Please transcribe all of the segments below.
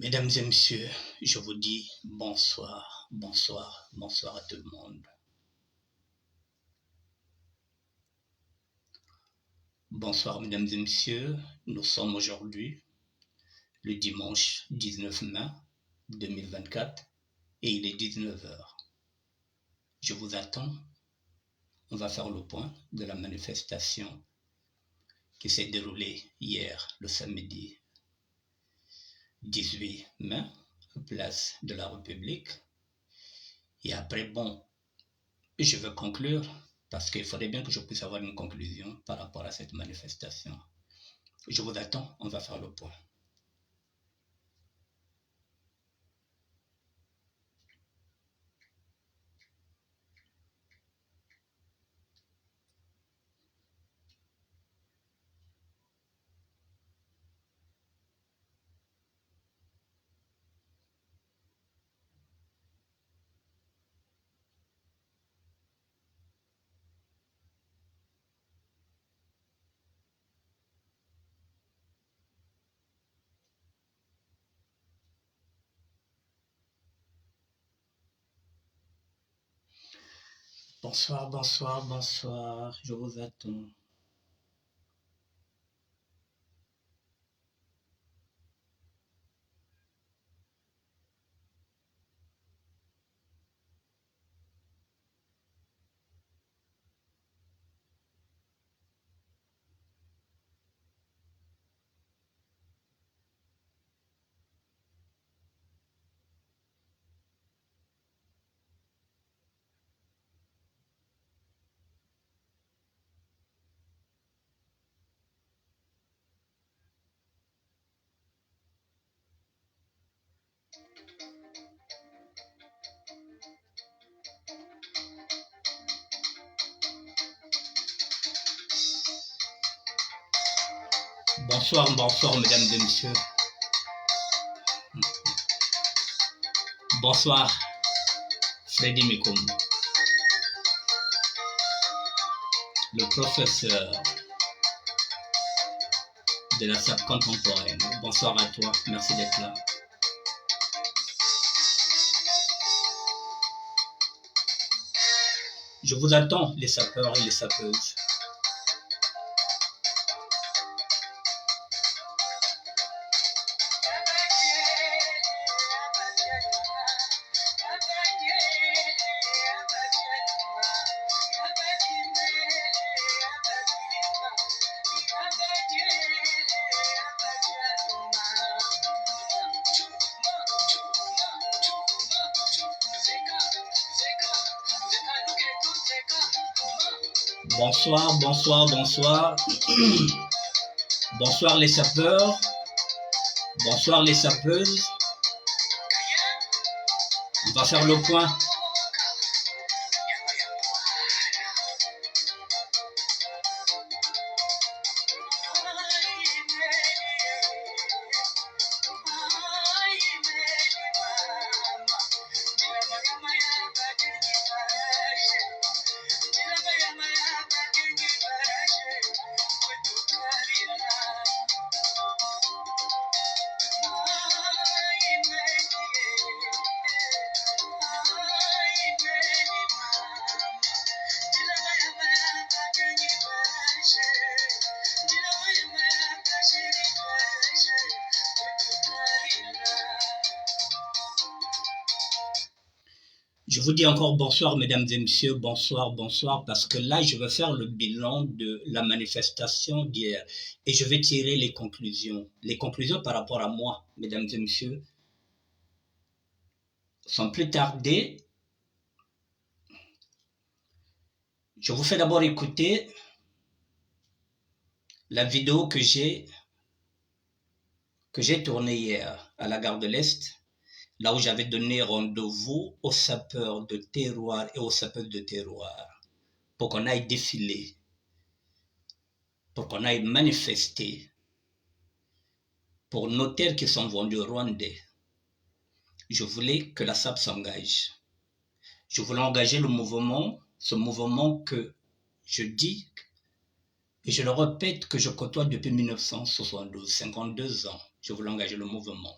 Mesdames et messieurs, je vous dis bonsoir, bonsoir, bonsoir à tout le monde. Bonsoir mesdames et messieurs, nous sommes aujourd'hui le dimanche 19 mai 2024 et il est 19 heures. Je vous attends, on va faire le point de la manifestation qui s'est déroulée hier, le samedi 18 mai, place de la République. Et après, je veux conclure parce qu'il faudrait bien que je puisse avoir une conclusion par rapport à cette manifestation. Je vous attends, on va faire le point. Bonsoir, bonsoir, bonsoir, je vous attends. Bonsoir, bonsoir mesdames et messieurs. Bonsoir, Freddy Mikum, le professeur de la SAP contemporaine. Bonsoir à toi, merci d'être là. Je vous attends, les sapeurs et les sapeuses. Bonsoir, bonsoir, bonsoir. Bonsoir les sapeurs. Bonsoir les sapeuses. On va faire le point. Je vous dis encore bonsoir, mesdames et messieurs, bonsoir, bonsoir, parce que là, je vais faire le bilan de la manifestation d'hier et je vais tirer les conclusions. Les conclusions par rapport à moi, mesdames et messieurs, sans plus tarder. Je vous fais d'abord écouter la vidéo que j'ai tournée hier à la gare de l'Est, là où j'avais donné rendez-vous aux sapeurs de terroir et aux sapeurs de terroir pour qu'on aille défiler, pour qu'on aille manifester pour nos terres qui sont vendues au Rwandais. Je voulais que la SAP s'engage. Je voulais engager le mouvement, ce mouvement que je dis et je le répète que je côtoie depuis 1972, 52 ans. Je voulais engager le mouvement.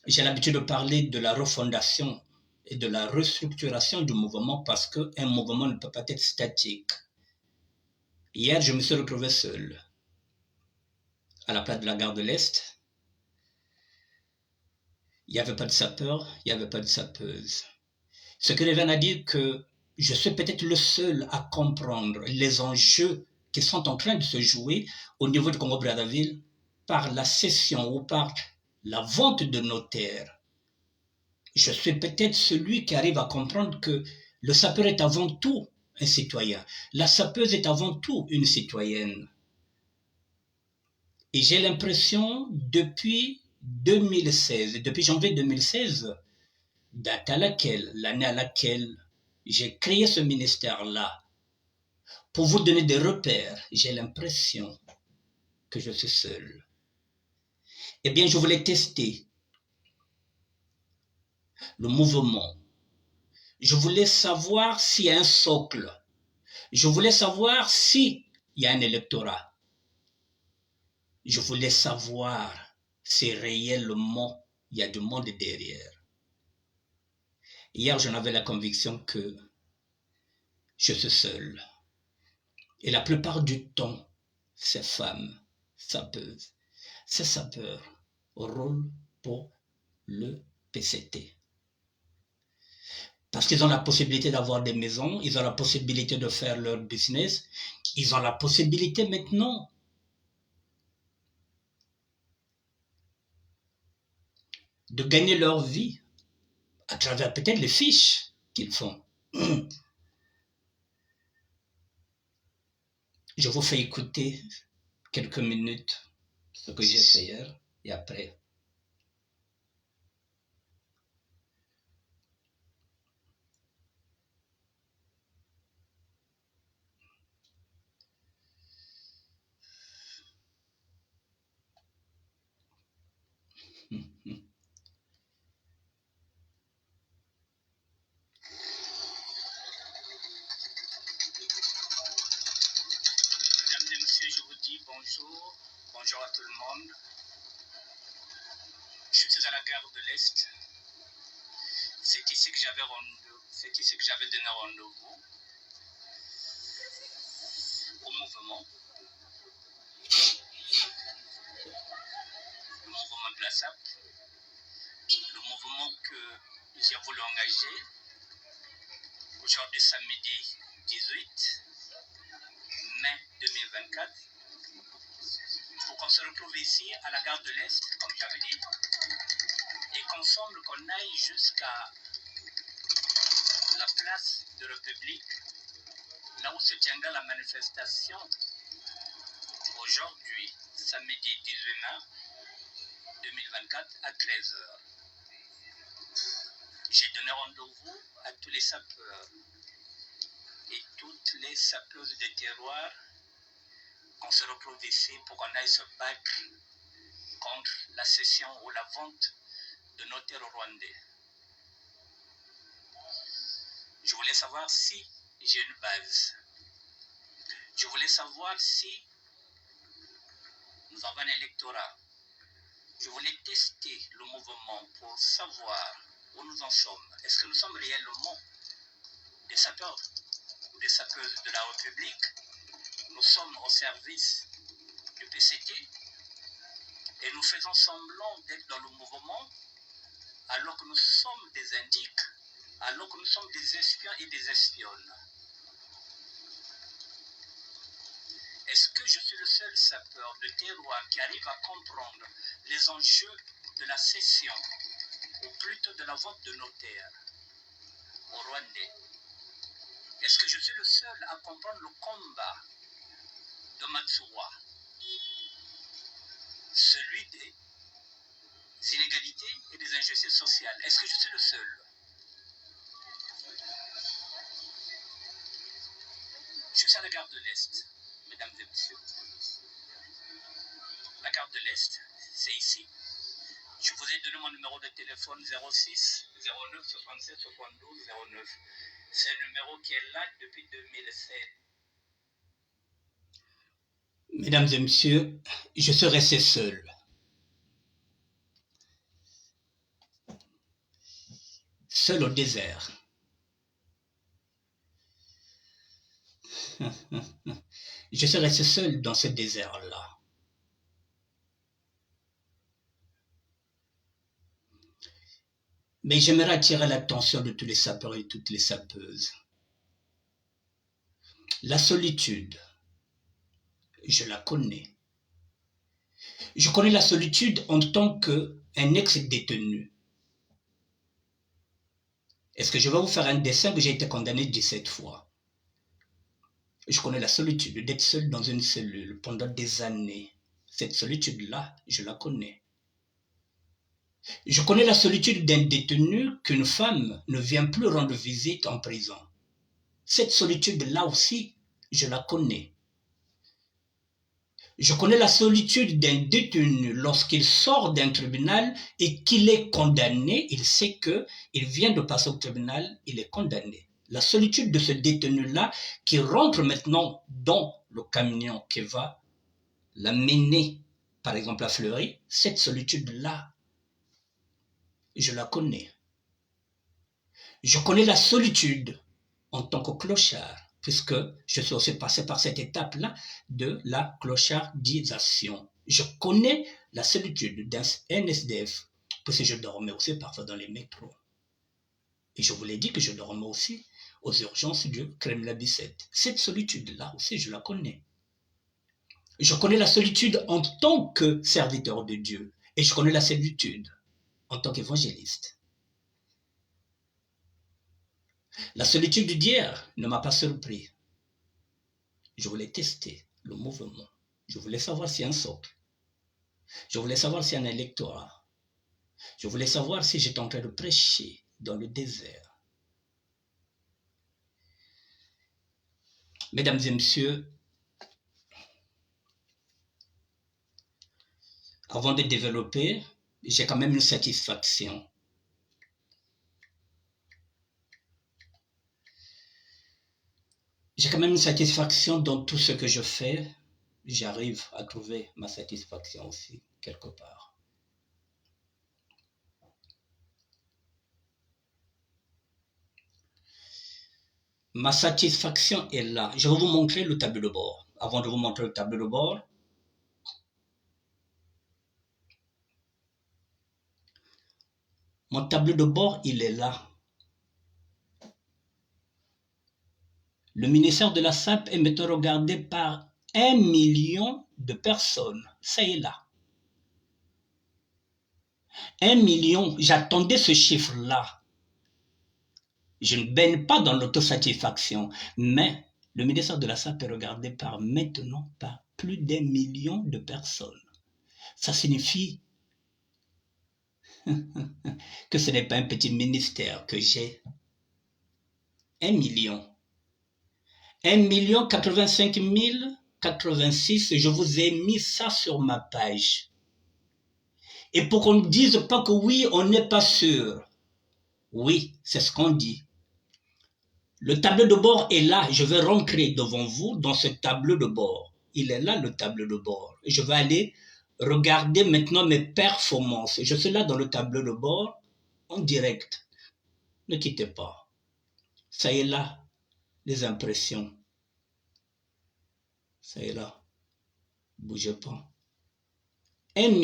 J'ai l'habitude de parler de la refondation et de la restructuration du mouvement parce qu'un mouvement ne peut pas être statique. Hier, je me suis retrouvé seul à la place de la gare de l'Est. Il n'y avait pas de sapeur, il n'y avait pas de sapeuse. Ce qui revient à dire que je suis peut-être le seul à comprendre les enjeux qui sont en train de se jouer au niveau du Congo-Brazzaville par la cession ou par la vente de nos terres. Je suis peut-être celui qui arrive à comprendre que le sapeur est avant tout un citoyen. La sapeuse est avant tout une citoyenne. Et j'ai l'impression, depuis 2016, depuis janvier 2016, date à laquelle, l'année à laquelle j'ai créé ce ministère-là, pour vous donner des repères, j'ai l'impression que je suis seul. Eh bien, je voulais tester le mouvement. Je voulais savoir s'il y a un socle. Je voulais savoir s'il y a un électorat. Je voulais savoir si réellement il y a du monde derrière. Hier, j'en avais la conviction que je suis seul. Et la plupart du temps, ces femmes sapeuses, ces sapeurs roulent pour le PCT. Parce qu'ils ont la possibilité d'avoir des maisons, ils ont la possibilité de faire leur business, ils ont la possibilité maintenant de gagner leur vie à travers peut-être les fiches qu'ils font. Je vous fais écouter quelques minutes ce que j'ai fait hier et après. Mesdames et messieurs, je vous dis bonjour. Bonjour à tout le monde. Je suis à la gare de l'Est. C'est ici que j'avais donné rendez-vous au mouvement. Le mouvement de la SAP. Le mouvement que j'ai voulu engager aujourd'hui samedi 18 mai 2024 pour qu'on se retrouve ici à la gare de l'Est, comme j'avais dit, et qu'ensemble qu'on aille jusqu'à la place de République, là où se tiendra la manifestation aujourd'hui, samedi 18 mai 2024 à 13h. J'ai donné rendez-vous à tous les sapeurs et toutes les sapeuses des terroirs qu'on se retrouve ici pour qu'on aille se battre contre la cession ou la vente de nos terres rwandais. Je voulais savoir si j'ai une base. Je voulais savoir si nous avons un électorat. Je voulais tester le mouvement pour savoir où nous en sommes. Est-ce que nous sommes réellement des sapeurs ou des sapeuses de la République? Nous sommes au service du PCT et nous faisons semblant d'être dans le mouvement alors que nous sommes des indiques, alors que nous sommes des espions et des espionnes. Est-ce que je suis le seul sapeur de terroir qui arrive à comprendre les enjeux de la cession, ou plutôt de la vente de nos terres aux Rwandais? Est-ce que je suis le seul à comprendre le combat de Matsuwa, celui des inégalités et des injustices sociales? Est-ce que je suis le seul? Je suis à la gare de l'Est, mesdames et messieurs. La gare de l'Est, c'est ici. Je vous ai donné mon numéro de téléphone 06 09 67 72 09. C'est le numéro qui est là depuis 2007. Mesdames et messieurs, je suis resté seul. seul au désert. Je suis resté seul dans ce désert-là. Mais j'aimerais attirer l'attention de tous les sapeurs et toutes les sapeuses. La solitude, je la connais. Je connais la solitude en tant qu'un ex-détenu. Est-ce que je vais vous faire un dessin que j'ai été condamné 17 fois? Je connais la solitude d'être seul dans une cellule pendant des années. Cette solitude-là, je la connais. Je connais la solitude d'un détenu qu'une femme ne vient plus rendre visite en prison. Cette solitude-là aussi, je la connais. Je connais la solitude d'un détenu lorsqu'il sort d'un tribunal et qu'il est condamné. Il sait qu'il vient de passer au tribunal, il est condamné. La solitude de ce détenu-là qui rentre maintenant dans le camion qui va l'amener, par exemple, à Fleury, cette solitude-là, je la connais. Je connais la solitude en tant que clochard, puisque je suis aussi passé par cette étape-là de la clochardisation. Je connais la solitude d'un SDF, puisque je dormais aussi parfois dans les métros. Et je vous l'ai dit que je dormais aussi aux urgences du Kremlin-Bicêtre. Cette solitude-là aussi, je la connais. Je connais la solitude en tant que serviteur de Dieu. Et je connais la solitude en tant qu'évangéliste. La solitude d'hier ne m'a pas surpris. Je voulais tester le mouvement. Je voulais savoir s'il y a un socle. Je voulais savoir s'il y a un électorat. Je voulais savoir si j'étais en train de prêcher dans le désert. Mesdames et messieurs, avant de développer, j'ai quand même une satisfaction. J'ai quand même une satisfaction dans tout ce que je fais. J'arrive à trouver ma satisfaction aussi, quelque part. Ma satisfaction est là. Je vais vous montrer le tableau de bord. Avant de vous montrer le tableau de bord, mon tableau de bord, il est là. Le ministère de la SAP est maintenant regardé par 1 million de personnes. Ça est là. 1 million, j'attendais ce chiffre-là. Je ne baigne pas dans l'autosatisfaction, mais le ministère de la SAP est regardé maintenant par plus d'1 million de personnes. Ça signifie que ce n'est pas un petit ministère que j'ai. 1 million. 1 085 086, je vous ai mis ça sur ma page. Et pour qu'on ne dise pas que oui, on n'est pas sûr. Oui, c'est ce qu'on dit. Le tableau de bord est là. Je vais rentrer devant vous dans ce tableau de bord. Il est là, le tableau de bord. Et je vais aller regarder maintenant mes performances. Je suis là dans le tableau de bord en direct. Ne quittez pas. Ça est là, les impressions. Ça est là. Bougez pas. 1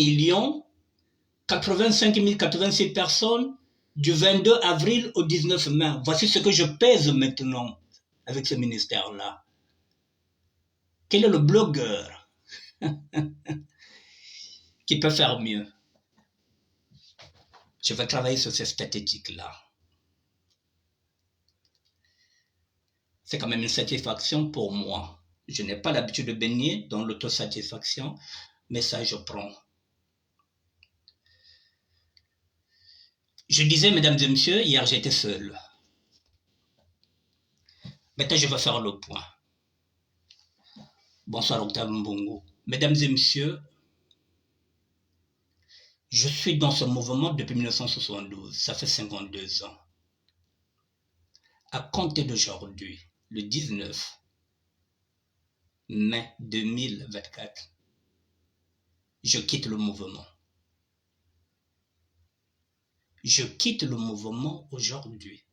085 086 personnes du 22 avril au 19 mai. Voici ce que je pèse maintenant avec ce ministère-là. Quel est le blogueur qui peut faire mieux? Je vais travailler sur ces statistiques-là. C'est quand même une satisfaction pour moi. Je n'ai pas l'habitude de baigner dans l'autosatisfaction, mais ça, je prends. Je disais, mesdames et messieurs, hier j'étais seul. Maintenant, je vais faire le point. Bonsoir, Octave Mbongo. Mesdames et messieurs, je suis dans ce mouvement depuis 1972. Ça fait 52 ans. À compter d'aujourd'hui, le 19 mai 2024, je quitte le mouvement. Je quitte le mouvement aujourd'hui,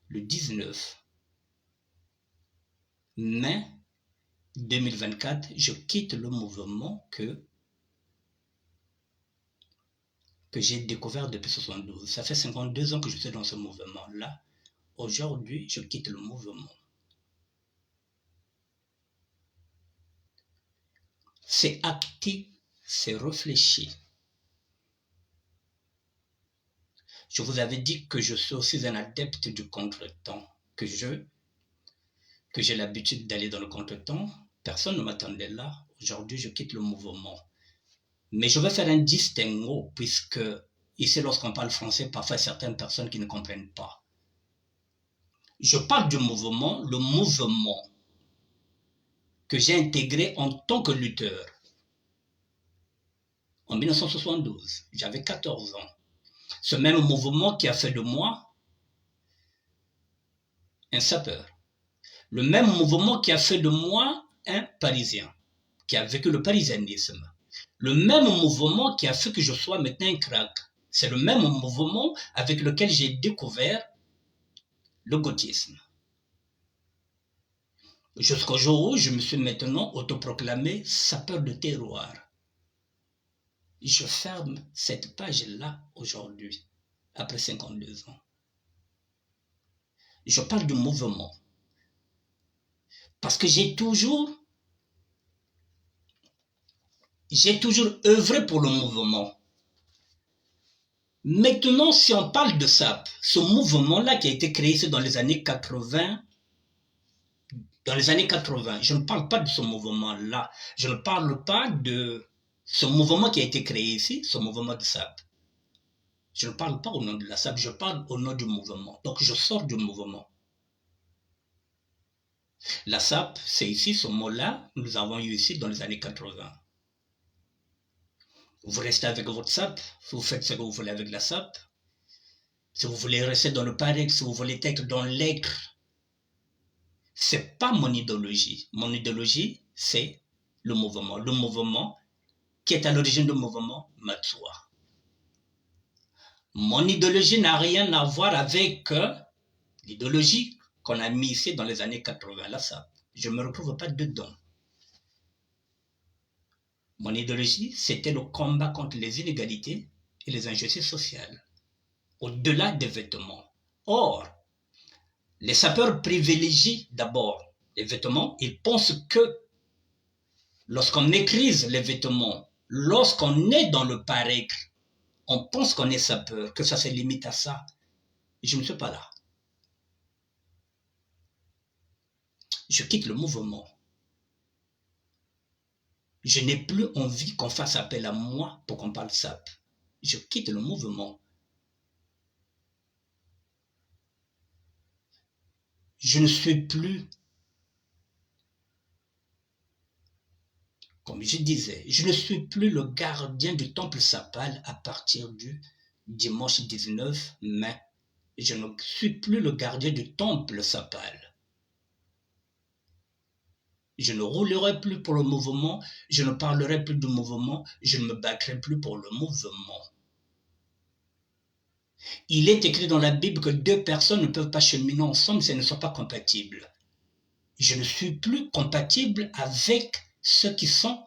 le 19 mai 2024, je quitte le mouvement que j'ai découvert depuis 72. Ça fait 52 ans que je suis dans ce mouvement-là. Aujourd'hui, je quitte le mouvement. C'est actif, c'est réfléchi. Je vous avais dit que je suis aussi un adepte du contretemps, que j'ai l'habitude d'aller dans le contretemps. Personne ne m'attendait là. Aujourd'hui, je quitte le mouvement. Mais je vais faire un distinguo, puisque ici, lorsqu'on parle français, parfois il y a certaines personnes qui ne comprennent pas. Je parle du mouvement, le mouvement que j'ai intégré en tant que lutteur. En 1972, j'avais 14 ans. Ce même mouvement qui a fait de moi un sapeur. Le même mouvement qui a fait de moi un Parisien, qui a vécu le parisianisme. Le même mouvement qui a fait que je sois maintenant un crack. C'est le même mouvement avec lequel j'ai découvert le gauchisme. Jusqu'au jour où je me suis maintenant autoproclamé sapeur de terroir. Je ferme cette page-là aujourd'hui, après 52 ans. Je parle du mouvement. Parce que j'ai toujours œuvré pour le mouvement. Maintenant, si on parle de SAP, ce mouvement-là qui a été créé dans les années 80, je ne parle pas de ce mouvement-là. Je ne parle pas de ce mouvement qui a été créé ici, ce mouvement de SAP. Je ne parle pas au nom de la SAP, je parle au nom du mouvement. Donc, je sors du mouvement. La SAP, c'est ici, ce mot-là, nous avons eu ici dans les années 80. Vous restez avec votre SAP, vous faites ce que vous voulez avec la SAP. Si vous voulez rester dans le pareil, si vous voulez être dans l'être, c'est pas mon idéologie. Mon idéologie, c'est le mouvement. Le mouvement qui est à l'origine du mouvement Matsua. Mon idéologie n'a rien à voir avec l'idéologie qu'on a mis ici dans les années 80, la SAP. Je ne me retrouve pas dedans. Mon idéologie, c'était le combat contre les inégalités et les injustices sociales, au-delà des vêtements. Or, les sapeurs privilégient d'abord les vêtements. Ils pensent que lorsqu'on maîtrise les vêtements, lorsqu'on est dans le paraître, on pense qu'on est sapeur, que ça se limite à ça. Je ne suis pas là. Je quitte le mouvement. Je n'ai plus envie qu'on fasse appel à moi pour qu'on parle SAP. Je quitte le mouvement. Je ne suis plus, comme je disais, je ne suis plus le gardien du temple sapal à partir du dimanche 19 mai. Je ne suis plus le gardien du temple sapal. Je ne roulerai plus pour le mouvement, je ne parlerai plus du mouvement, je ne me battrai plus pour le mouvement. Il est écrit dans la Bible que deux personnes ne peuvent pas cheminer ensemble si elles ne sont pas compatibles. Je ne suis plus compatible avec ceux qui sont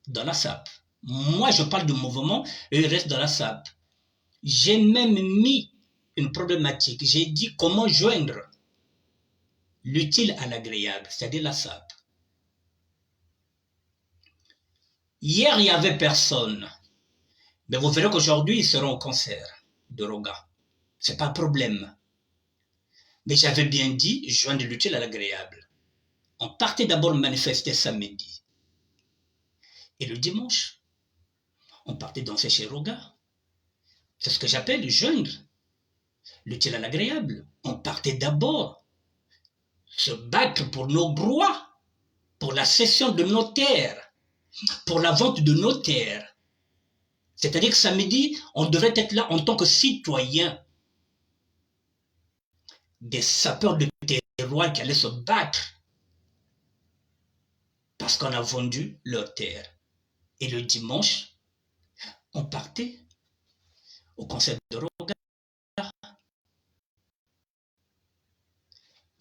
dans la SAP. Moi, je parle du mouvement et ils restent dans la SAP. J'ai même mis une problématique. J'ai dit comment joindre l'utile à l'agréable, c'est-à-dire la SAP. Hier, il n'y avait personne. Mais vous verrez qu'aujourd'hui, ils seront au concert de Roga. Ce n'est pas un problème. Mais j'avais bien dit, joindre l'utile à l'agréable. On partait d'abord manifester samedi. Et le dimanche, on partait danser chez Roga. C'est ce que j'appelle joindre l'utile à l'agréable. On partait d'abord se battre pour nos droits, pour la cession de nos terres, pour la vente de nos terres. C'est-à-dire que samedi, on devrait être là en tant que citoyens, des sapeurs de terroir qui allaient se battre parce qu'on a vendu leurs terres. Et le dimanche, on partait au concert de Roga.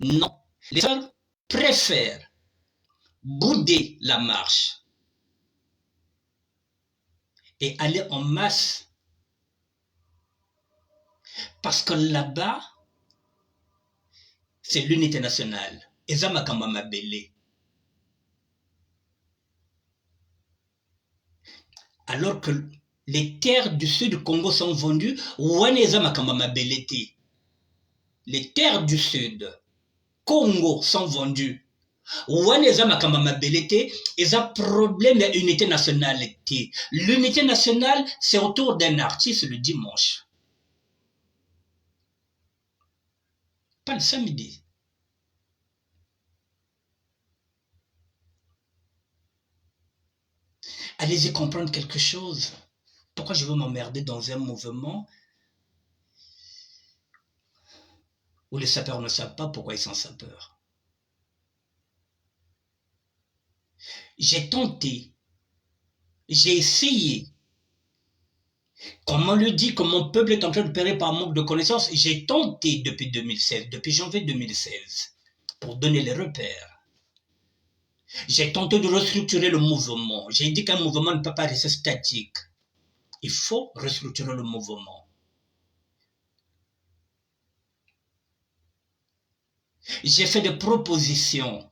Non, les sœurs préfèrent bouder la marche et aller en masse parce que là-bas, c'est l'unité nationale. Eza makambo mabele. Alors que les terres du sud du Congo sont vendues, wana eza makambo mabele te. Les terres du sud Congo sont vendues. Wana eza makambo mabele te, eza problème ya unité nationale te. L'unité nationale, c'est autour d'un artiste le dimanche. Pas le samedi. Allez-y comprendre quelque chose. Pourquoi je veux m'emmerder dans un mouvement où les sapeurs ne savent pas pourquoi ils sont sapeurs? J'ai tenté, j'ai essayé. Comme on le dit, que mon peuple est en train de périr par manque de connaissances, j'ai tenté depuis 2016, depuis janvier 2016, pour donner les repères. J'ai tenté de restructurer le mouvement. J'ai dit qu'un mouvement ne peut pas rester statique. Il faut restructurer le mouvement. J'ai fait des propositions.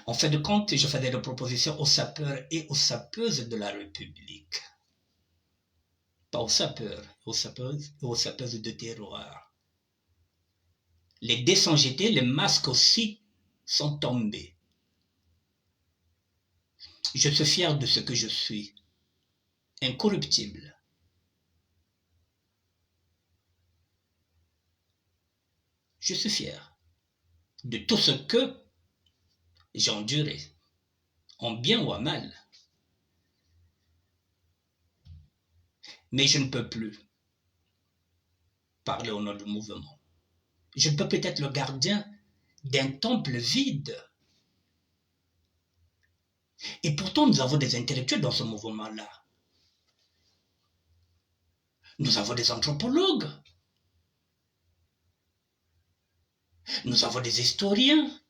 En fin de compte, je faisais des propositions aux sapeurs et aux sapeuses de la République. Pas aux sapeurs, aux sapeuses et aux sapeuses de terroir. Les dés sont jetés, les masques aussi sont tombés. Je suis fier de ce que je suis, incorruptible. Je suis fier de tout ce que j'ai enduré, en bien ou en mal. Mais je ne peux plus parler au nom du mouvement. Je peux peut-être le gardien d'un temple vide. Et pourtant, nous avons des intellectuels dans ce mouvement-là. Nous avons des anthropologues. Nous avons des historiens.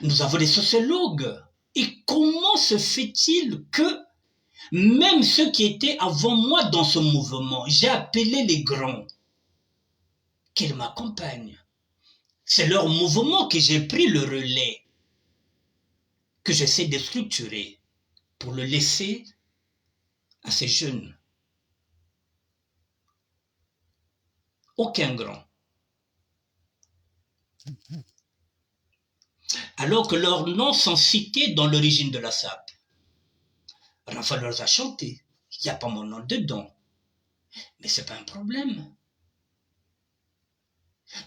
Nous avons des sociologues. Et comment se fait-il que même ceux qui étaient avant moi dans ce mouvement, j'ai appelé les grands, qu'ils m'accompagnent. C'est leur mouvement que j'ai pris le relais, que j'essaie de structurer pour le laisser à ces jeunes. Aucun grand. Alors que leurs noms sont cités dans l'origine de la SAP. Raphaël leur a chanté. Il n'y a pas mon nom dedans. Mais ce n'est pas un problème.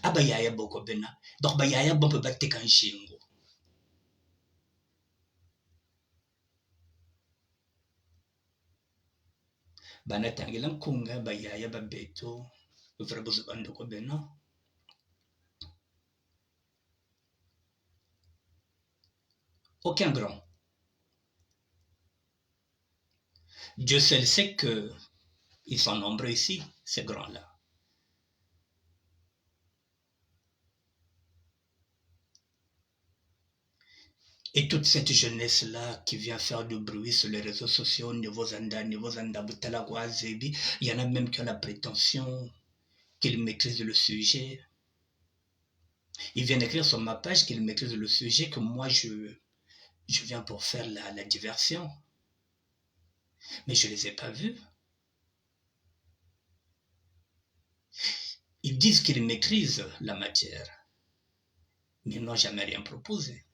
Ah bah yaya boko bena. Donc bah yaya bon peut battre kan shingo. Bana tangilan kunga bah yaya bah beto. Vrai bozo bando ko bena. Aucun grand. Dieu seul sait que ils sont nombreux ici, ces grands-là. Et toute cette jeunesse-là qui vient faire du bruit sur les réseaux sociaux, niveau Zanda, Butala, Zebi, il y en a même qui ont la prétention qu'ils maîtrisent le sujet. Ils viennent écrire sur ma page qu'ils maîtrisent le sujet, que moi je viens pour faire la diversion. Mais je ne les ai pas vus. Ils disent qu'ils maîtrisent la matière, mais ils n'ont jamais rien proposé.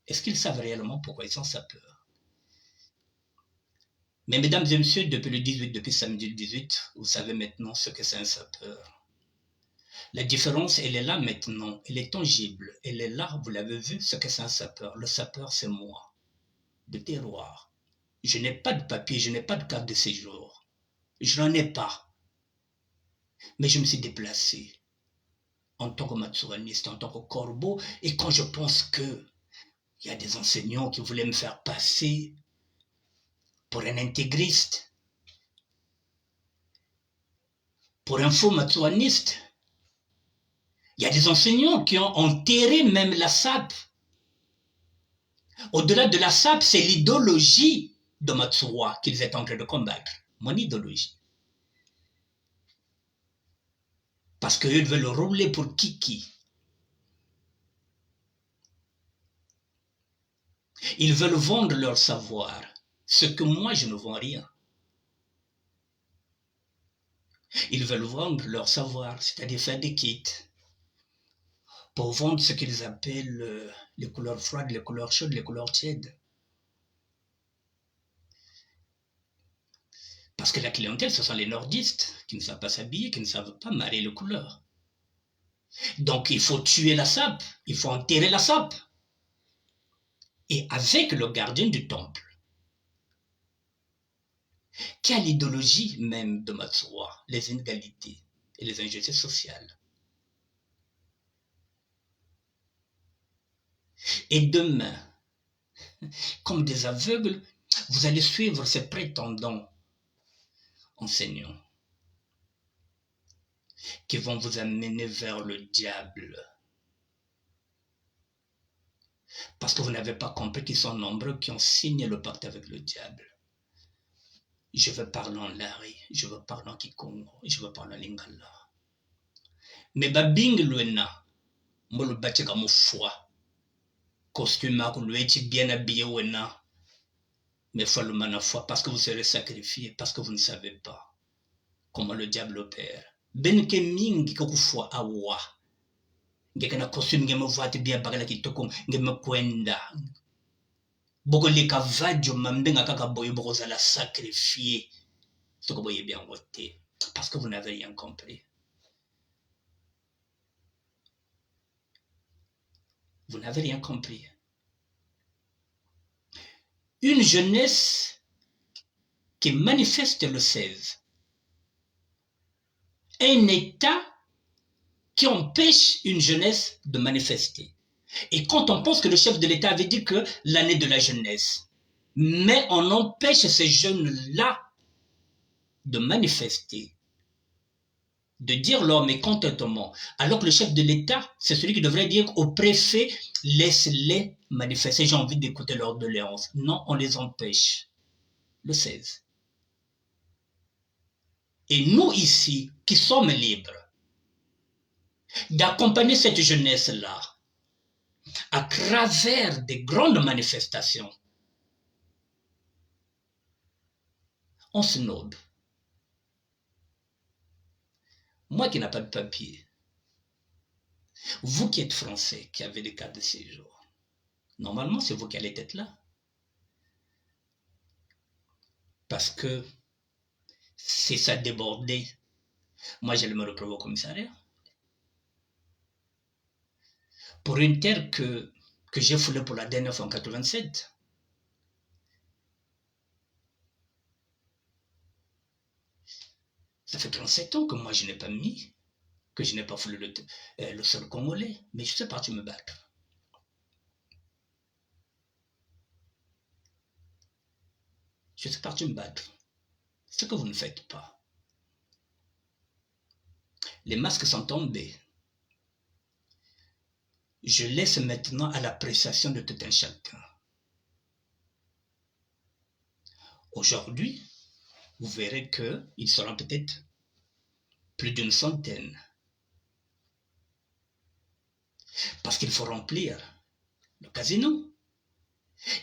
Est-ce qu'ils savent réellement pourquoi ils sont sapeurs? Mais mesdames et messieurs, depuis le 18, depuis samedi le 18, vous savez maintenant ce que c'est un sapeur. La différence, elle est là maintenant, elle est tangible, elle est là, vous l'avez vu, ce que c'est un sapeur. Le sapeur, c'est moi, de terroir. Je n'ai pas de papier, je n'ai pas de carte de séjour. Je n'en ai pas. Mais je me suis déplacé en tant que matsuraniste, en tant que corbeau, et quand je pense que il y a des enseignants qui voulaient me faire passer pour un intégriste, Pour un faux matsuaniste, il y a des enseignants qui ont enterré même la SAP. Au-delà de la SAP, c'est l'idéologie de Matsuwa qu'ils étaient en train de combattre. Mon idéologie. Parce qu'ils veulent rouler pour Kiki. Ils veulent vendre leur savoir, ce que moi je ne vends rien. Ils veulent vendre leur savoir, c'est-à-dire faire des kits, pour vendre ce qu'ils appellent les couleurs froides, les couleurs chaudes, les couleurs tièdes. Parce que la clientèle, ce sont les nordistes qui ne savent pas s'habiller, qui ne savent pas marier les couleurs. Donc il faut tuer la sape, il faut enterrer la sape. Et avec le gardien du temple, qui a l'idéologie même de Matsuwa, les inégalités et les injustices sociales. Et demain, comme des aveugles, vous allez suivre ces prétendants enseignants qui vont vous amener vers le diable. Parce que vous n'avez pas compris qu'ils sont nombreux qui ont signé le pacte avec le diable. Je veux parler en Lari, je veux parler en Kikongo, je veux parler en Lingala. Mais babing luena, mo le bâti comme foi. Costume à bien habillé wena. Mais faut le manafoi parce que vous serez sacrifié, parce que vous ne savez pas comment le diable opère. Ben ke mingi kokufwa awa. Ngekana costume ngeme voite bien bagala kitoko ngeme kwenda. Boko le kavadio mambenga kaka boyo boko za la sacrifier. Ce que vous voyez bien voter parce que vous n'avez rien compris. Vous n'avez rien compris. Une jeunesse qui manifeste le 16. Un état qui empêche une jeunesse de manifester. Et quand on pense que le chef de l'État avait dit que l'année de la jeunesse, mais on empêche ces jeunes-là de manifester, de dire leur mécontentement, alors que le chef de l'État, c'est celui qui devrait dire au préfet, laisse-les manifester, j'ai envie d'écouter leur doléance. Non, on les empêche. Le 16. Et nous ici, qui sommes libres, d'accompagner cette jeunesse-là à travers des grandes manifestations, on se nobe. Moi qui n'ai pas de papier, vous qui êtes français, qui avez des cartes de séjour, normalement c'est vous qui allez être là. Parce que si ça débordait, moi j'allais me retrouver au commissariat. Pour une terre que j'ai foulée pour la dernière fois en 87. Ça fait 37 ans que moi je n'ai pas mis, que je n'ai pas foulé le sol congolais, mais je suis parti me battre. Je suis parti me battre. Ce que vous ne faites pas. Les masques sont tombés. Je laisse maintenant à l'appréciation de tout un chacun. Aujourd'hui, vous verrez qu'ils seront peut-être plus d'une centaine. Parce qu'il faut remplir le casino.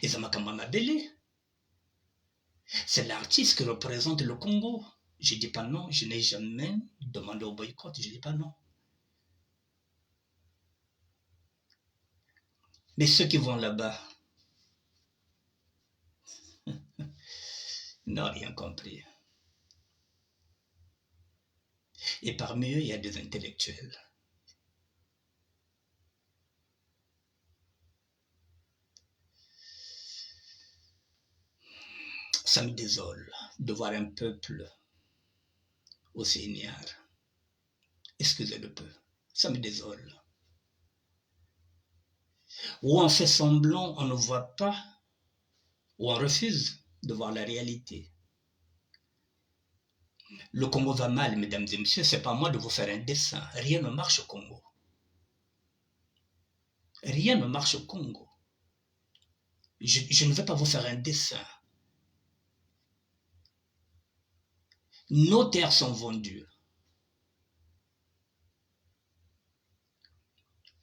Et Zamakamba Mabele, c'est l'artiste qui représente le Congo. Je ne dis pas non, je n'ai jamais demandé au boycott, je ne dis pas non. Mais ceux qui vont là-bas n'ont rien compris. Et parmi eux, il y a des intellectuels. Ça me désole de voir un peuple aussi ignare. Excusez le peu, ça me désole. Ou on fait semblant, on ne voit pas, ou on refuse de voir la réalité. Le Congo va mal, mesdames et messieurs, c'est pas à moi de vous faire un dessin. Rien ne marche au Congo. Rien ne marche au Congo. Je ne vais pas vous faire un dessin. Nos terres sont vendues.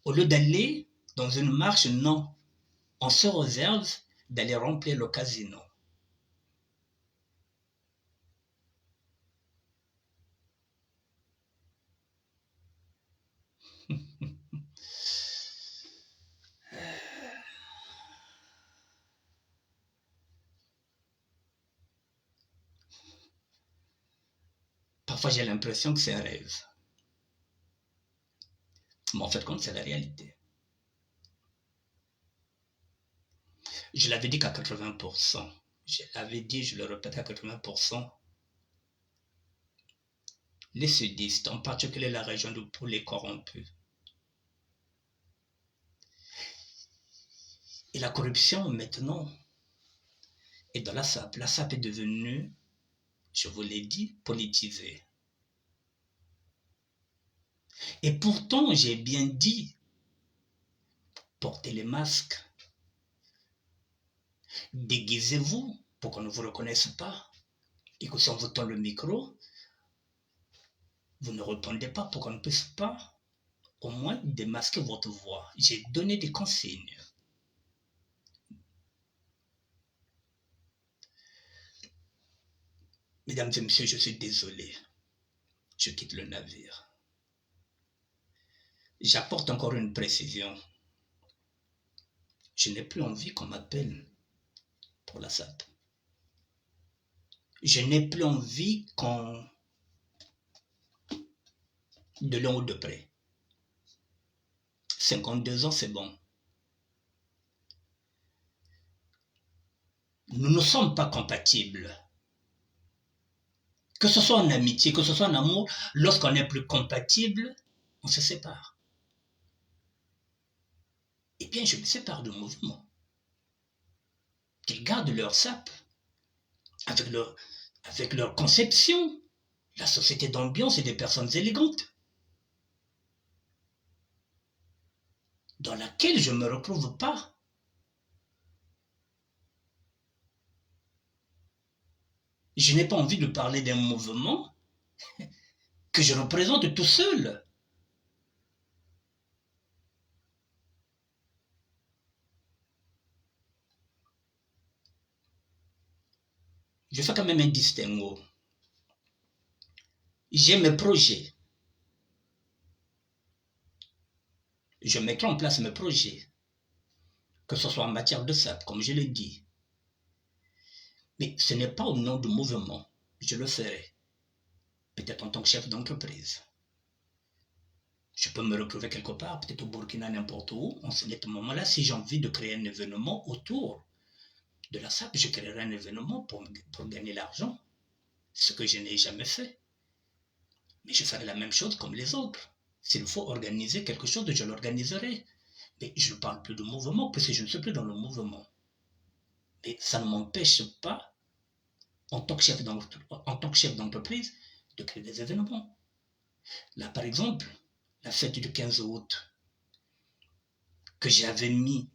Au lieu d'aller dans une marche, non. On se réserve d'aller remplir le casino. Parfois, j'ai l'impression que c'est un rêve. Mais en fait, comme c'est la réalité. Je l'avais dit qu'à 80%. Je l'avais dit, je le répète à 80%. Les sudistes, en particulier la région de Poulet corrompus. Et la corruption, maintenant, est dans la SAP. La SAP est devenue, je vous l'ai dit, politisée. Et pourtant, j'ai bien dit, portez les masques, déguisez-vous pour qu'on ne vous reconnaisse pas. Et que si on vous tend le micro, vous ne répondez pas pour qu'on ne puisse pas au moins démasquer votre voix. J'ai donné des consignes. Mesdames et messieurs, je suis désolé. Je quitte le navire. J'apporte encore une précision. Je n'ai plus envie qu'on m'appelle pour la SAP. Je n'ai plus envie qu'on... de loin ou de près. 52 ans, c'est bon. Nous ne sommes pas compatibles. Que ce soit en amitié, que ce soit en amour, lorsqu'on n'est plus compatible, on se sépare. Eh bien, je me sépare du mouvement. Qu'ils gardent leur SAP avec leur conception. La société d'ambiance et des personnes élégantes dans laquelle je ne me retrouve pas. Je n'ai pas envie de parler d'un mouvement que je représente tout seul. Je fais quand même un distinguo. J'ai mes projets. Je mettrai en place mes projets, que ce soit en matière de SAP, comme je l'ai dit. Mais ce n'est pas au nom du mouvement. Je le ferai. Peut-être en tant que chef d'entreprise. Je peux me retrouver quelque part, peut-être au Burkina, n'importe où. En ce moment-là, si j'ai envie de créer un événement autour de la SAP, je créerai un événement pour gagner l'argent. Ce que je n'ai jamais fait. Mais je ferai la même chose comme les autres. S'il faut organiser quelque chose, je l'organiserai. Mais je ne parle plus de mouvement, puisque je ne suis plus dans le mouvement. Mais ça ne m'empêche pas, en tant que chef d'entreprise, de créer des événements. Là, par exemple, la fête du 15 août, que j'avais mis,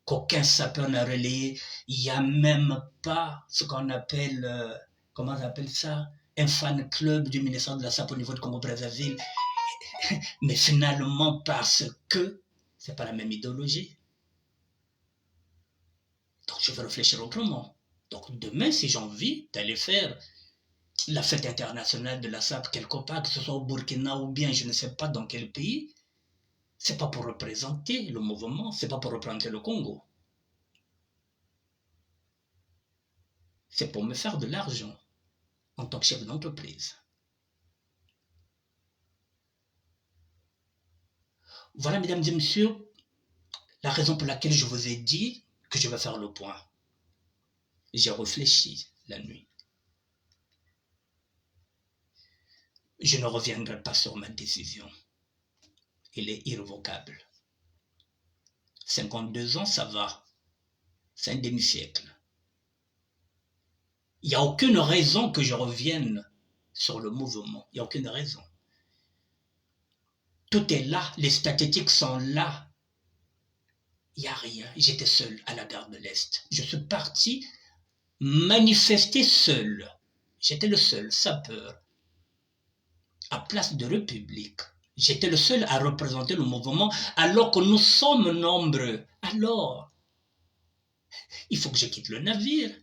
qu'aucun sapeur n'a relayé, il n'y a même pas ce qu'on appelle, comment on appelle ça, un fan club du ministère de la SAP au niveau de Congo-Brazzaville. Mais finalement, parce que c'est pas la même idéologie. Donc je vais réfléchir autrement. Donc demain, si j'ai envie d'aller faire la fête internationale de la SAP quelque part, que ce soit au Burkina ou bien je ne sais pas dans quel pays, c'est pas pour représenter le mouvement, c'est pas pour représenter le Congo. C'est pour me faire de l'argent en tant que chef d'entreprise. Voilà, mesdames et messieurs, la raison pour laquelle je vous ai dit que je vais faire le point. J'ai réfléchi la nuit. Je ne reviendrai pas sur ma décision. Elle est irrévocable. 52 ans, ça va. C'est un demi-siècle. Il n'y a aucune raison que je revienne sur le mouvement. Il n'y a aucune raison. Tout est là, les statistiques sont là. Il n'y a rien. J'étais seul à la gare de l'Est. Je suis parti manifester seul. J'étais le seul sapeur à Place de République. J'étais le seul à représenter le mouvement alors que nous sommes nombreux. Alors, il faut que je quitte le navire.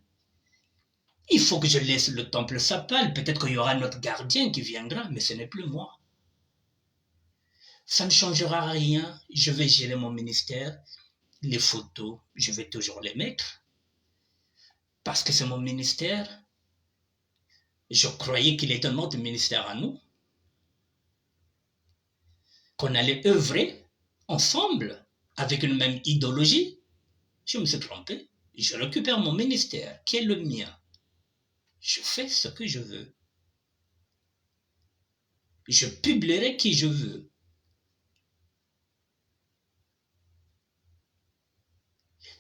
Il faut que je laisse le temple sapal. Peut-être qu'il y aura notre gardien qui viendra, mais ce n'est plus moi. Ça ne changera rien. Je vais gérer mon ministère. Les photos, je vais toujours les mettre. Parce que c'est mon ministère. Je croyais qu'il était notre ministère à nous. Qu'on allait œuvrer ensemble avec une même idéologie. Je me suis trompé. Je récupère mon ministère, qui est le mien. Je fais ce que je veux. Je publierai qui je veux.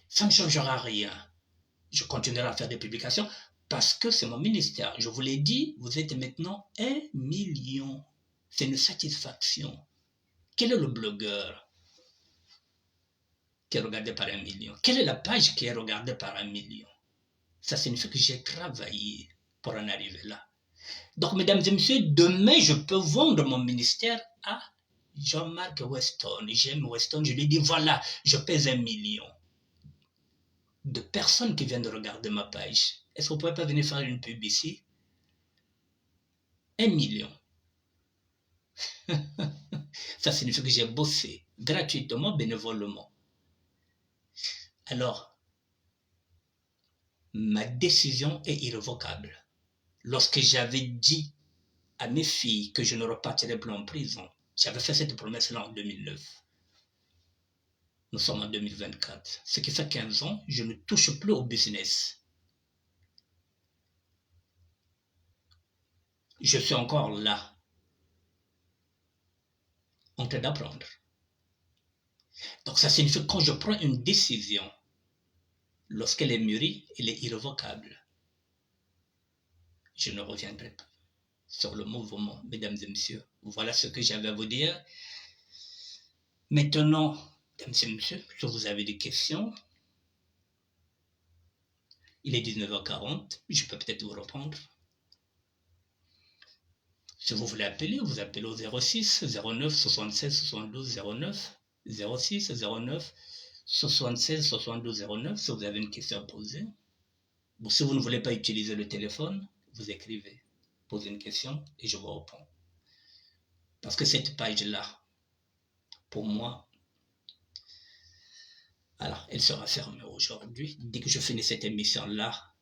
Ça ne changera rien. Je continuerai à faire des publications parce que c'est mon ministère. Je vous l'ai dit, vous êtes maintenant 1 million. C'est une satisfaction. Quel est le blogueur qui est regardé par 1 million? Quelle est la page qui est regardée par 1 million? Ça signifie que j'ai travaillé pour en arriver là. Donc, mesdames et messieurs, demain, je peux vendre mon ministère à Jean-Marc Weston. J'aime Weston, je lui dis, voilà, je pèse 1 million. De personnes qui viennent de regarder ma page. Est-ce que vous ne pouvez pas venir faire une pub ici? 1 million. Ça signifie que j'ai bossé gratuitement, bénévolement. Alors, ma décision est irrévocable. Lorsque j'avais dit à mes filles que je ne repartirais plus en prison, j'avais fait cette promesse-là en 2009. Nous sommes en 2024. Ce qui fait 15 ans, je ne touche plus au business. Je suis encore là, en train d'apprendre. Donc ça signifie que quand je prends une décision, lorsqu'elle est mûrie, elle est irrévocable. Je ne reviendrai pas sur le mouvement, mesdames et messieurs. Voilà ce que j'avais à vous dire. Maintenant, mesdames et messieurs, si vous avez des questions, il est 19h40, je peux peut-être vous répondre. Si vous voulez appeler, vous appelez au 06 09 76 72 09, 06 09 76 72 09 si vous avez une question à poser. Bon, si vous ne voulez pas utiliser le téléphone, vous écrivez, posez une question et je vous réponds. Parce que cette page-là, pour moi, alors, elle sera fermée aujourd'hui. Dès que je finis cette émission-là,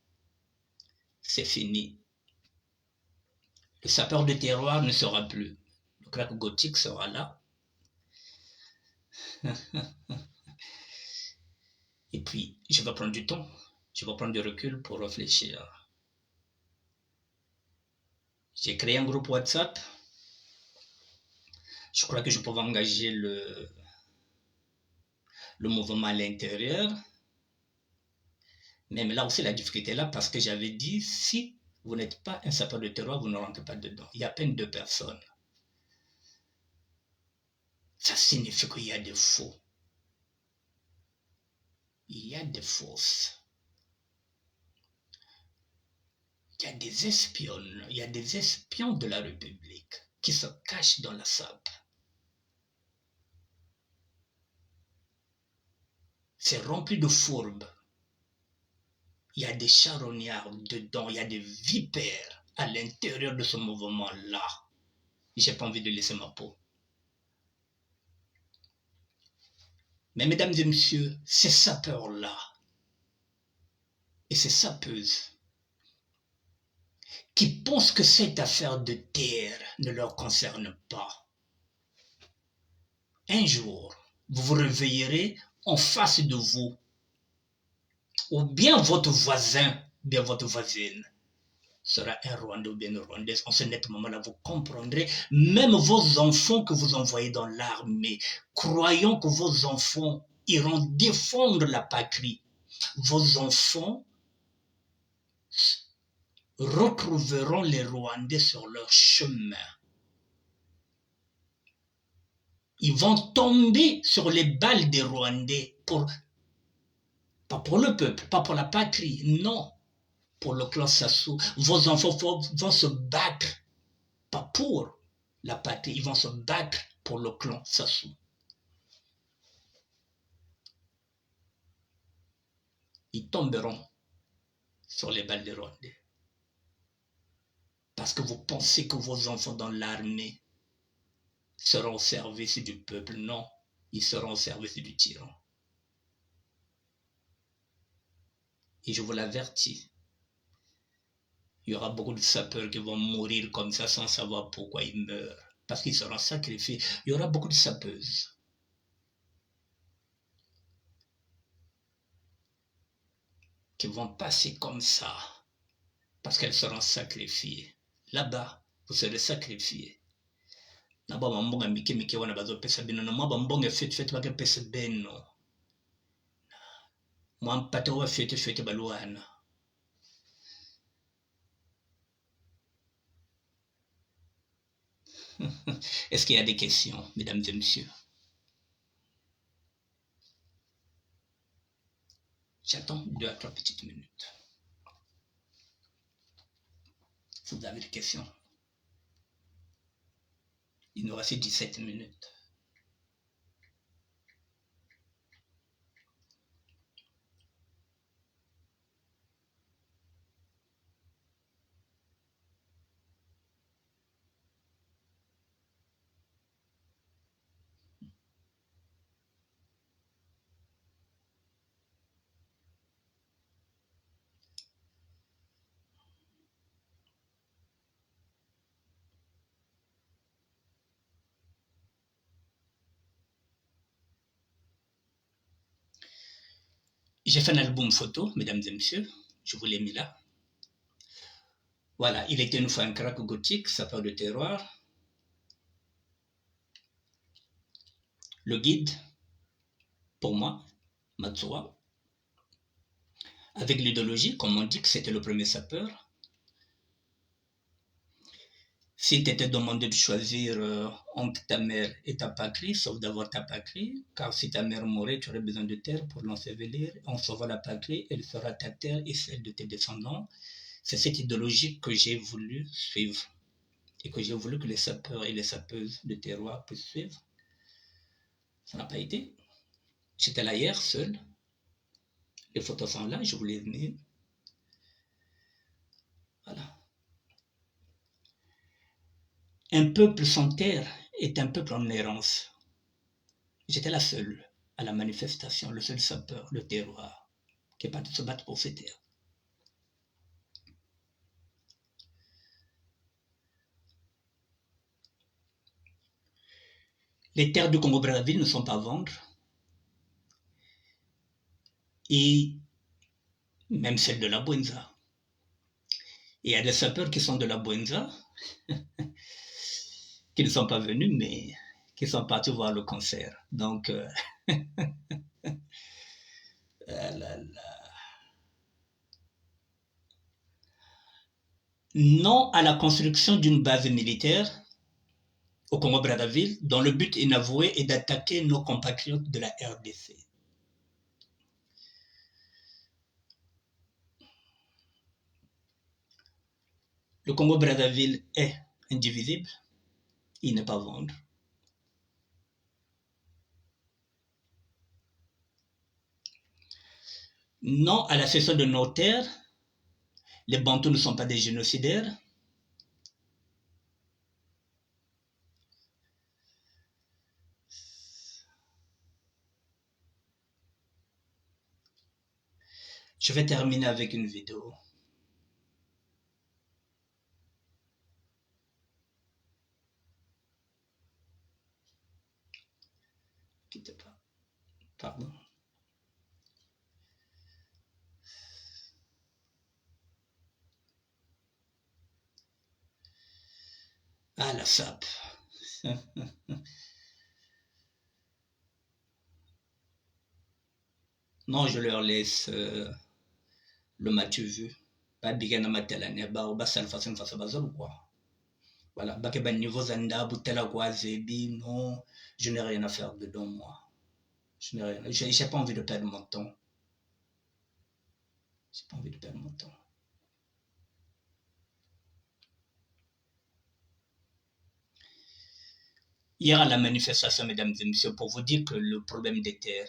c'est fini. Le sapeur de terroir ne sera plus. Le crack gothique sera là. Et puis, je vais prendre du temps. Je vais prendre du recul pour réfléchir. J'ai créé un groupe WhatsApp. Je crois que je pouvais engager le mouvement à l'intérieur. Même là aussi, la difficulté est là parce que j'avais dit, si vous n'êtes pas un sapeur de terroir, vous ne rentrez pas dedans. Il y a à peine 2 personnes. Ça signifie qu'il y a des faux. Il y a des fausses. Il y a des espionnes. Il y a des espions de la République qui se cachent dans la SAP. C'est rempli de fourbes. Il y a des charognards dedans. Il y a des vipères à l'intérieur de ce mouvement-là. J'ai pas envie de laisser ma peau. Mais mesdames et messieurs, ces sapeurs-là et ces sapeuses qui pensent que cette affaire de terre ne leur concerne pas, un jour, vous vous réveillerez en face de vous, ou bien votre voisin, bien votre voisine, sera un Rwandais ou bien une Rwandaise. En ce net moment-là, vous comprendrez, même vos enfants que vous envoyez dans l'armée, croyant que vos enfants iront défendre la patrie, vos enfants retrouveront les Rwandais sur leur chemin. Ils vont tomber sur les balles des Rwandais, pas pour le peuple, pas pour la patrie, non, pour le clan Sassou. Vos enfants vont se battre, pas pour la patrie, ils vont se battre pour le clan Sassou. Ils tomberont sur les balles des Rwandais. Parce que vous pensez que vos enfants dans l'armée seront au service du peuple. Non, ils seront au service du tyran. Et je vous l'avertis, il y aura beaucoup de sapeurs qui vont mourir comme ça sans savoir pourquoi ils meurent. Parce qu'ils seront sacrifiés. Il y aura beaucoup de sapeuses. Qui vont passer comme ça. Parce qu'elles seront sacrifiées. Là-bas, vous serez sacrifiés. Naba bambonga mike mike wana bazopesa bino na mwa bambonga fete bakapesa beno. Mwa mpata wa fete baluana. Est-ce qu'il y a des questions, mesdames et messieurs? J'attends 2 à 3 petites minutes. Si vous avez des questions. Il nous reste 17 minutes. J'ai fait un album photo, mesdames et messieurs. Je vous l'ai mis là. Voilà, il était une fois un crack gothique, sapeur de terroir. Le guide, pour moi, Matsuwa. Avec l'idéologie, comme on dit que c'était le premier sapeur. S'il t'était demandé de choisir entre ta mère et ta patrie, sauf d'avoir ta patrie, car si ta mère mourait, tu aurais besoin de terre pour l'ensevelir. En sauvant la patrie, elle sera ta terre et celle de tes descendants. C'est cette idéologie que j'ai voulu suivre et que j'ai voulu que les sapeurs et les sapeuses de terroir puissent suivre. Ça n'a pas été. J'étais là hier, seul. Les photos sont là, je vous les ai mis. Voilà. Un peuple sans terre est un peuple en errance. J'étais la seule à la manifestation, le seul sapeur, le terroir, qui est parti se battre pour ses terres. Les terres du Congo-Brazzaville ne sont pas à vendre. Et même celles de la Bwenza. Et il y a des sapeurs qui sont de la Bwenza, qui ne sont pas venus, mais qui sont partis voir le concert. Donc, non à la construction d'une base militaire au Congo-Brazzaville, dont le but inavoué est d'attaquer nos compatriotes de la RDC. Le Congo-Brazzaville est indivisible, il n'est pas à vendre. Non à la cession de nos terres, les Bantous ne sont pas des génocidaires. Je vais terminer avec une vidéo. Quittez pas. Pardon. Ah, la sape. Non, je leur laisse le Mathieu vu. Pas bien na matelane ba sal façon face bazol quoi. Voilà, ba ke ba niveau zanda butela quoi zebi non, je n'ai rien à faire dedans moi. Je n'ai rien, j'ai pas envie de perdre mon temps. J'ai pas envie de perdre mon temps. Hier à la manifestation, mesdames et messieurs, pour vous dire que le problème des terres.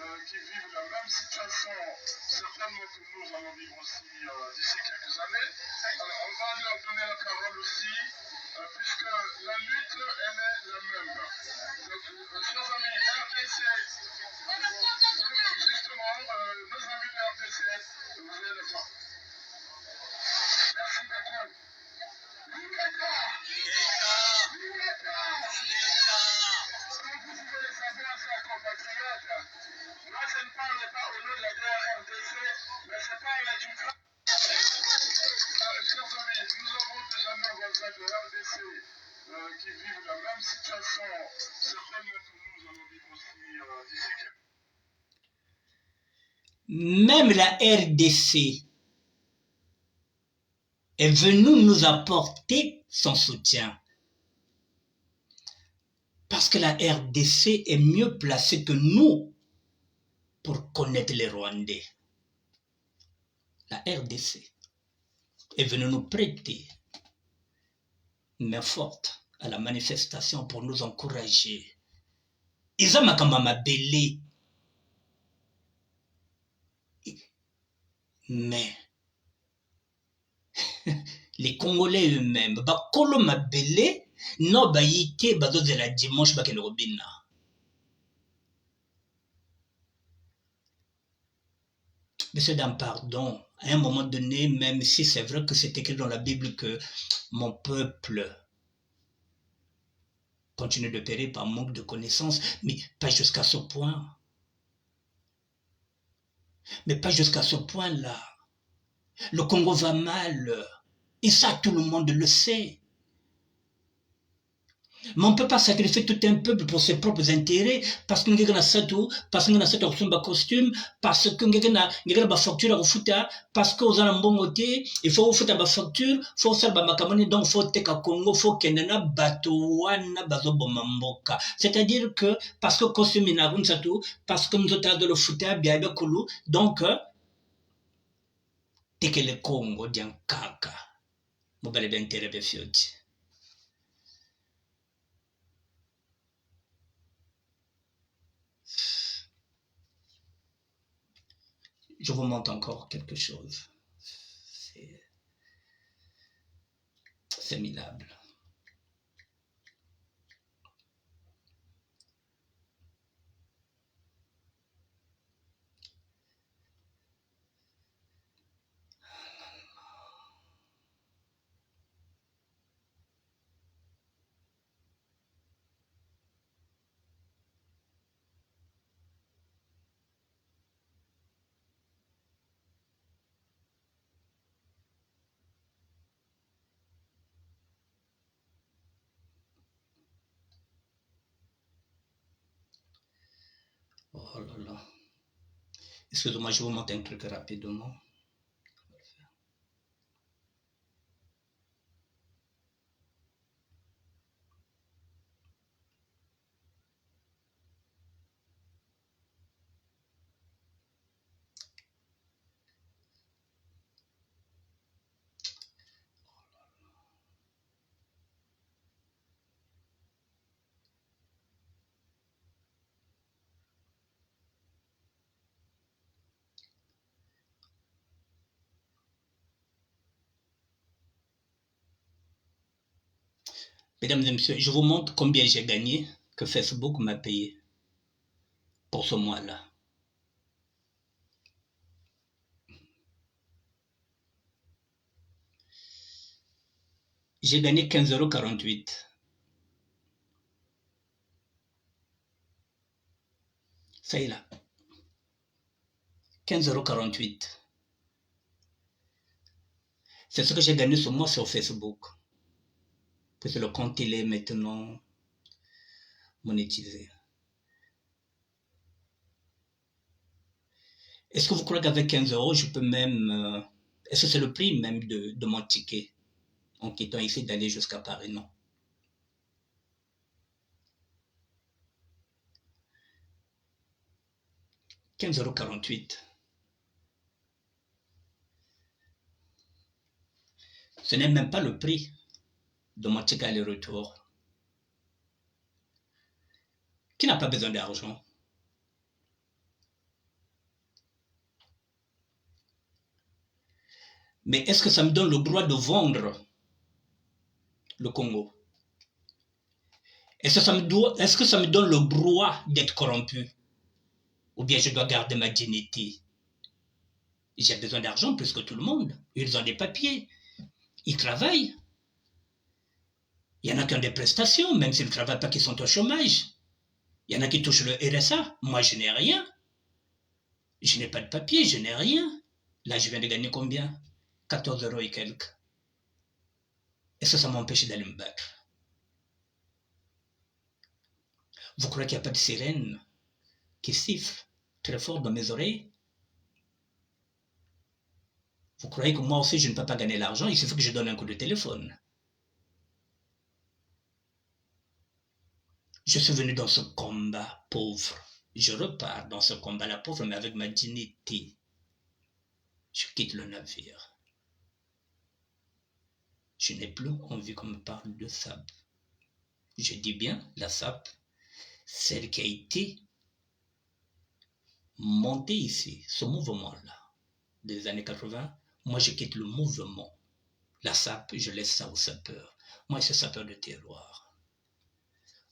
Qui vivent la même situation, certains d'entre nous allons vivre aussi d'ici quelques années. Alors, on va leur donner la parole aussi, puisque la lutte, elle est la même. Donc, chers amis RDC, justement, nos amis de RDC, vous avez le temps. Merci beaucoup. Vive l'État! Vive l'État! Ce que vous voulez savoir, chers compatriotes, moi, je ne parle pas au nom de la RDC, mais je parle du travail. Chers amis, nous avons des amis voisins de RDC qui vivent la même situation. Certains d'entre nous allons vivre aussi d'ici quelques années. Même la RDC est venue nous apporter son soutien. Parce que la RDC est mieux placée que nous pour connaître les Rwandais. La RDC est venue nous prêter une main forte à la manifestation pour nous encourager. Ils ont mabele. Mais les Congolais eux-mêmes, bakolo mabele, no bayite bazo de la dimanche bakele robina. Monsieur d'un pardon, à un moment donné, même si c'est vrai que c'est écrit dans la Bible que mon peuple continue de périr par manque de connaissances, mais pas jusqu'à ce point. Mais pas jusqu'à ce point-là. Le Congo va mal. Et ça, tout le monde le sait. Mais on ne peut pas sacrifier tout un peuple pour ses propres intérêts parce que nous avons un costume, parce que nous avons une facture à faire, parce que nous avons un bon côté, il faut faire une facture, il faut faire une facture, donc il faut que le Congo, il faut que nous ayons c'est-à-dire que parce que le costume est là, parce que nous avons le foutre, donc, dès que le Congo dit un caca, nous avons intérêt à faire. Je vous montre encore quelque chose. C'est minable. Oh là là. Excusez-moi, je vous montre un truc rapidement. Mesdames et messieurs, je vous montre combien j'ai gagné, que Facebook m'a payé pour ce mois-là. J'ai gagné 15,48 €. Ça y est là. 15,48 €. C'est ce que j'ai gagné ce mois sur Facebook. Parce que le compte il est maintenant monétisé. Est-ce que vous croyez qu'avec 15 euros, je peux même... est-ce que c'est le prix même de mon ticket en quittant ici d'aller jusqu'à Paris? Non. « 15,48 €. Ce n'est même pas le prix de mon ticket aller-retour. Qui n'a pas besoin d'argent? Mais est-ce que ça me donne le droit de vendre le Congo? Est-ce que ça me donne le droit d'être corrompu? Ou bien je dois garder ma dignité? J'ai besoin d'argent plus que tout le monde. Ils ont des papiers. Ils travaillent. Il y en a qui ont des prestations, même s'ils ne travaillent pas, qui sont au chômage. Il y en a qui touchent le RSA. Moi, je n'ai rien. Je n'ai pas de papier, je n'ai rien. Là, je viens de gagner combien? 14 € et quelques. Est-ce que ça m'empêche d'aller me battre? Vous croyez qu'il n'y a pas de sirène qui siffle très fort dans mes oreilles? Vous croyez que moi aussi, je ne peux pas gagner l'argent? Il suffit que je donne un coup de téléphone. Je suis venu dans ce combat pauvre. Je repars dans ce combat-là pauvre, mais avec ma dignité. Je quitte le navire. Je n'ai plus envie qu'on me parle de SAP. Je dis bien la SAP, celle qui a été montée ici, ce mouvement-là, des années 80. Moi, je quitte le mouvement. La SAP, je laisse ça aux sapeurs. Moi, je suis sapeur de terroir.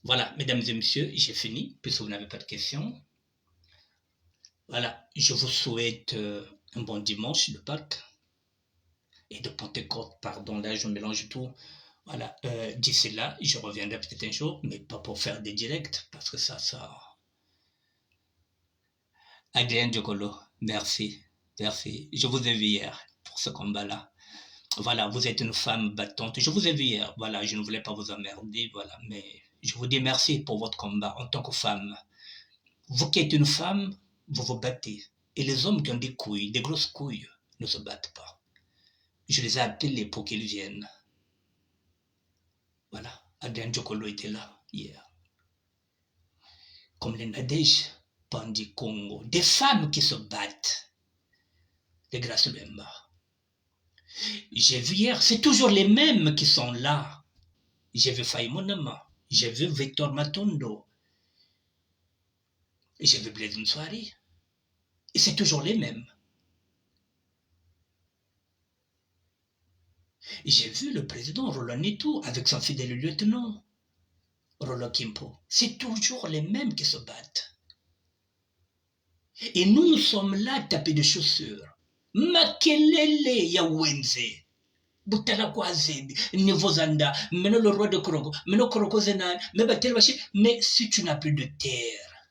Voilà, mesdames et messieurs, j'ai fini, puisque vous n'avez pas de questions. Voilà, je vous souhaite un bon dimanche de Pâques et de Pentecôte, pardon, là je mélange tout. Voilà, d'ici là, je reviendrai peut-être un jour, mais pas pour faire des directs, parce que ça... Adrien Diogolo, merci, merci. Je vous ai vu hier pour ce combat-là. Voilà, vous êtes une femme battante. Je vous ai vu hier, voilà, je ne voulais pas vous emmerder, voilà, mais je vous dis merci pour votre combat en tant que femme. Vous qui êtes une femme, vous vous battez. Et les hommes qui ont des couilles, des grosses couilles, ne se battent pas. Je les ai appelés pour qu'ils viennent. Voilà, Adrien Diogolo était là hier. Comme les Nadège Pandi Congo, des femmes qui se battent. Les Grace Lemba. J'ai vu hier, c'est toujours les mêmes qui sont là. J'ai vu Faye Monama, j'ai vu Victor Matondo, j'ai vu Blaise Msoari. Et c'est toujours les mêmes. J'ai vu le président Roland Netou avec son fidèle lieutenant, Roland Kimpo. C'est toujours les mêmes qui se battent. Et nous sommes là tapés de chaussures. Makelele ya wenze. Butala kwaze, Nivozanda, maintenant le roi de Korogo, maintenant Korogo Zenan, mais si tu n'as plus de terre,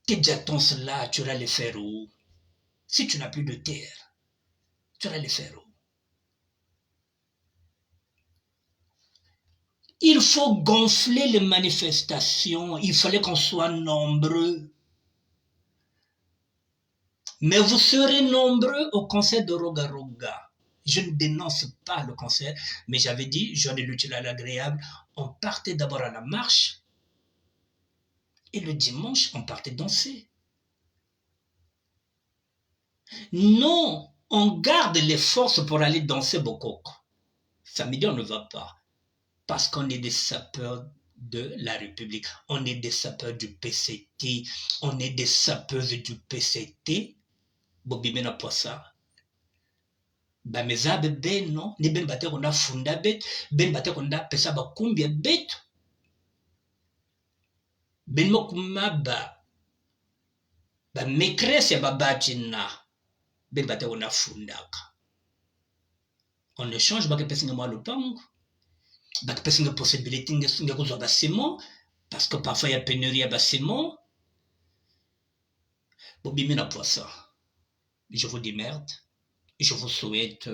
tes jatons là, tu vas les faire où? Si tu n'as plus de terre, tu vas les faire où? Il faut gonfler les manifestations, il fallait qu'on soit nombreux. Mais vous serez nombreux au concert de Roga Roga. Je ne dénonce pas le concert, mais j'avais dit, j'en ai l'utile à l'agréable, on partait d'abord à la marche, et le dimanche, on partait danser. Non, on garde les forces pour aller danser Bokoko. Samedi, on ne va pas, parce qu'on est des sapeurs de la République, on est des sapeurs du PCT, on est des sapeuses du PCT, Bobimena Poissa. Bamezabe ben non, ni ben bate konda funda bet, ben bate konda pesa ba kumbia bet. Ben mokuma ba maîtresse ba batina, ben bate konda fundaka. En échange, ba ke pesa ngama lupango, ba ke pesa ngama possibilité ngesunga kuzo ba ciment, parce que parfois il y a pénurie à ciment. Bobimena Poissa. Je vous dis merde. Je vous souhaite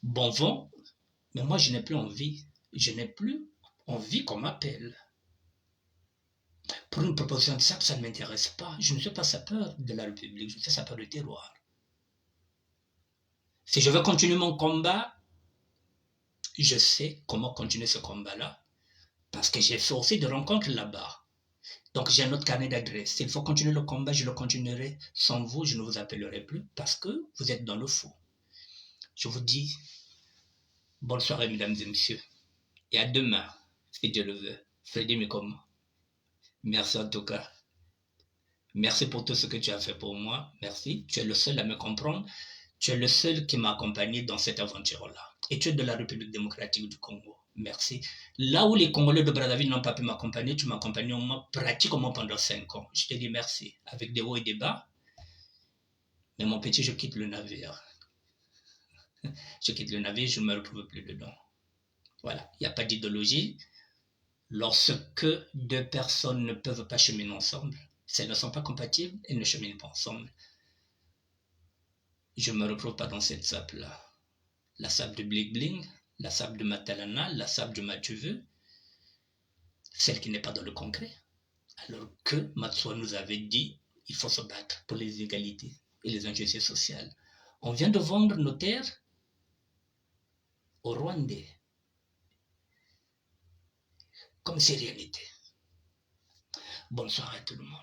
bon vent, mais moi je n'ai plus envie. Je n'ai plus envie qu'on m'appelle. Pour une proposition de ça ne m'intéresse pas. Je ne suis pas sapeur de la République, je suis sapeur de terroir. Si je veux continuer mon combat, je sais comment continuer ce combat-là, parce que j'ai fait aussi des rencontres là-bas. Donc j'ai un autre carnet d'adresses. S'il faut continuer le combat, je le continuerai. Sans vous, je ne vous appellerai plus, parce que vous êtes dans le faux. Je vous dis bonne soirée, mesdames et messieurs. Et à demain, si Dieu le veut. Freddy Mikomo. Merci en tout cas. Merci pour tout ce que tu as fait pour moi. Merci. Tu es le seul à me comprendre. Tu es le seul qui m'a accompagné dans cette aventure-là. Et tu es de la République démocratique du Congo. Merci. Là où les Congolais de Brazzaville n'ont pas pu m'accompagner, tu m'as accompagné pratiquement pendant 5 ans. Je te dis merci. Avec des hauts et des bas. Mais mon petit, je quitte le navire. Je quitte le navire, je ne me retrouve plus dedans. Voilà. Il n'y a pas d'idéologie. Lorsque deux personnes ne peuvent pas cheminer ensemble, si elles ne sont pas compatibles, elles ne cheminent pas ensemble. Je ne me retrouve pas dans cette sape-là. La sape de Bling Bling, la sape de Matalana, la sape de Mathieu, celle qui n'est pas dans le concret. Alors que Matsoua nous avait dit, il faut se battre pour les égalités et les injustices sociales. On vient de vendre nos terres aux Rwandais, comme si rien n'était. Bonsoir à tout le monde.